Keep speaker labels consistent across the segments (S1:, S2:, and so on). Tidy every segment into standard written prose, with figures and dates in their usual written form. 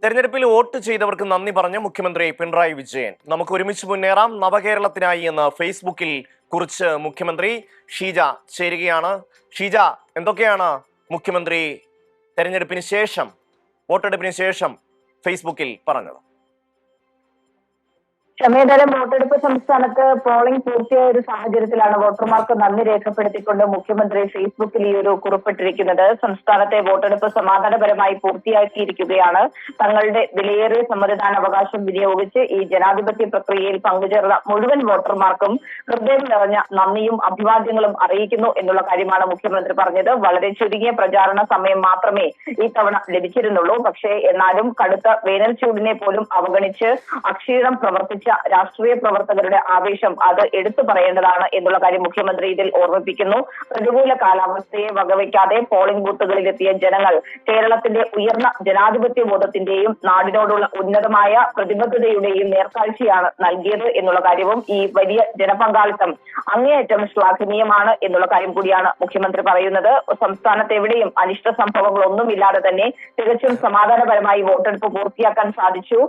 S1: തെരഞ്ഞെടുപ്പിൽ വോട്ട് ചെയ്തവർക്ക് നന്ദി പറഞ്ഞ മുഖ്യമന്ത്രി പിണറായി വിജയൻ. നമുക്ക് ഒരുമിച്ച് മുന്നേറാം നവകേരളത്തിനായി എന്ന് ഫേസ്ബുക്കിൽ കുറിച്ച് മുഖ്യമന്ത്രി. ഷീജ ചേരുകയാണ്. ഷീജ, എന്തൊക്കെയാണ് മുഖ്യമന്ത്രി തെരഞ്ഞെടുപ്പിന് ശേഷം, വോട്ടെടുപ്പിന് ശേഷം ഫേസ്ബുക്കിൽ പറഞ്ഞത്?
S2: ക്ഷമേതരം വോട്ടെടുപ്പ് സംസ്ഥാനത്ത് പോളിംഗ് പൂർത്തിയായ ഒരു സാഹചര്യത്തിലാണ് വോട്ടർമാർക്ക് നന്ദി രേഖപ്പെടുത്തിക്കൊണ്ട് മുഖ്യമന്ത്രി ഫേസ്ബുക്കിൽ ഈ ഒരു കുറിപ്പിട്ടിരിക്കുന്നത്. സംസ്ഥാനത്തെ വോട്ടെടുപ്പ് സമാധാനപരമായി പൂർത്തിയാക്കിയിരിക്കുകയാണ്. തങ്ങളുടെ വിലയേറിയ സമ്മതിദാനാവകാശം വിനിയോഗിച്ച് ഈ ജനാധിപത്യ പ്രക്രിയയിൽ പങ്കുചേർന്ന മുഴുവൻ വോട്ടർമാർക്കും ഹൃദയം നിറഞ്ഞ നന്ദിയും അഭിവാദ്യങ്ങളും അറിയിക്കുന്നു എന്നുള്ള കാര്യമാണ് മുഖ്യമന്ത്രി പറഞ്ഞത്. വളരെ ചുരുങ്ങിയ പ്രചാരണ സമയം മാത്രമേ ഈ തവണ ലഭിച്ചിരുന്നുള്ളൂ. പക്ഷേ എന്നാലും കടുത്ത വേനൽ ചൂടിനെ പോലും അവഗണിച്ച് അക്ഷീണം പ്രവർത്തിച്ച രാഷ്ട്രീയ പ്രവർത്തകരുടെ ആവേശം അത് എടുത്തു പറയേണ്ടതാണ് എന്നുള്ള കാര്യം മുഖ്യമന്ത്രി ഇതിൽ ഓർമ്മിപ്പിക്കുന്നു. പ്രതികൂല കാലാവസ്ഥയെ വകവയ്ക്കാതെ പോളിംഗ് ബൂത്തുകളിലെത്തിയ ജനങ്ങൾ കേരളത്തിന്റെ ഉയർന്ന ജനാധിപത്യ ബോധത്തിന്റെയും നാടിനോടുള്ള ഉന്നതമായ പ്രതിബദ്ധതയുടെയും നേർക്കാഴ്ചയാണ് നൽകിയത് എന്നുള്ള കാര്യവും ഈ വലിയ ജനപങ്കാളിത്തം അങ്ങേയറ്റം ശ്ലാഘനീയമാണ് എന്നുള്ള കാര്യം കൂടിയാണ് മുഖ്യമന്ത്രി പറയുന്നത്. സംസ്ഥാനത്ത് എവിടെയും അനിഷ്ട സംഭവങ്ങളൊന്നുമില്ലാതെ തന്നെ തികച്ചും സമാധാനപരമായി വോട്ടെടുപ്പ് പൂർത്തിയാക്കാൻ സാധിച്ചു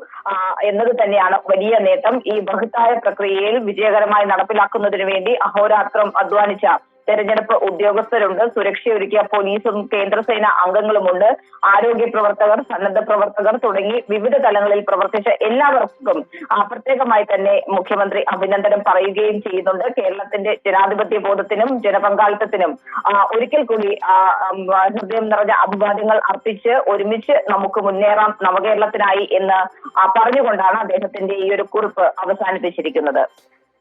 S2: എന്നത് തന്നെയാണ് വലിയ നേട്ടം. ഈ ബൃഹത്തായ പ്രക്രിയയിൽ വിജയകരമായി നടപ്പിലാക്കുന്നതിന് വേണ്ടി അഹോരാത്രം അധ്വാനിച്ച തെരഞ്ഞെടുപ്പ് ഉദ്യോഗസ്ഥരുണ്ട്. സുരക്ഷയൊരുക്കിയ പോലീസും കേന്ദ്രസേന അംഗങ്ങളുമുണ്ട്. ആരോഗ്യ പ്രവർത്തകർ, സന്നദ്ധ പ്രവർത്തകർ തുടങ്ങി വിവിധ തലങ്ങളിൽ പ്രവർത്തിച്ച എല്ലാവർക്കും പ്രത്യേകമായി തന്നെ മുഖ്യമന്ത്രി അഭിനന്ദനം പറയുകയും ചെയ്യുന്നുണ്ട്. കേരളത്തിന്റെ ജനാധിപത്യ ബോധത്തിനും ജനപങ്കാളിത്തത്തിനും ഒരിക്കൽ കൂടി ഹൃദയം നിറഞ്ഞ അഭിവാദ്യങ്ങൾ അർപ്പിച്ച് ഒരുമിച്ച് നമുക്ക് മുന്നേറാം നവകേരളത്തിനായി എന്ന് പറഞ്ഞുകൊണ്ടാണ് അദ്ദേഹത്തിന്റെ ഈ ഒരു കുറിപ്പ് അവസാനിപ്പിച്ചിരിക്കുന്നത്.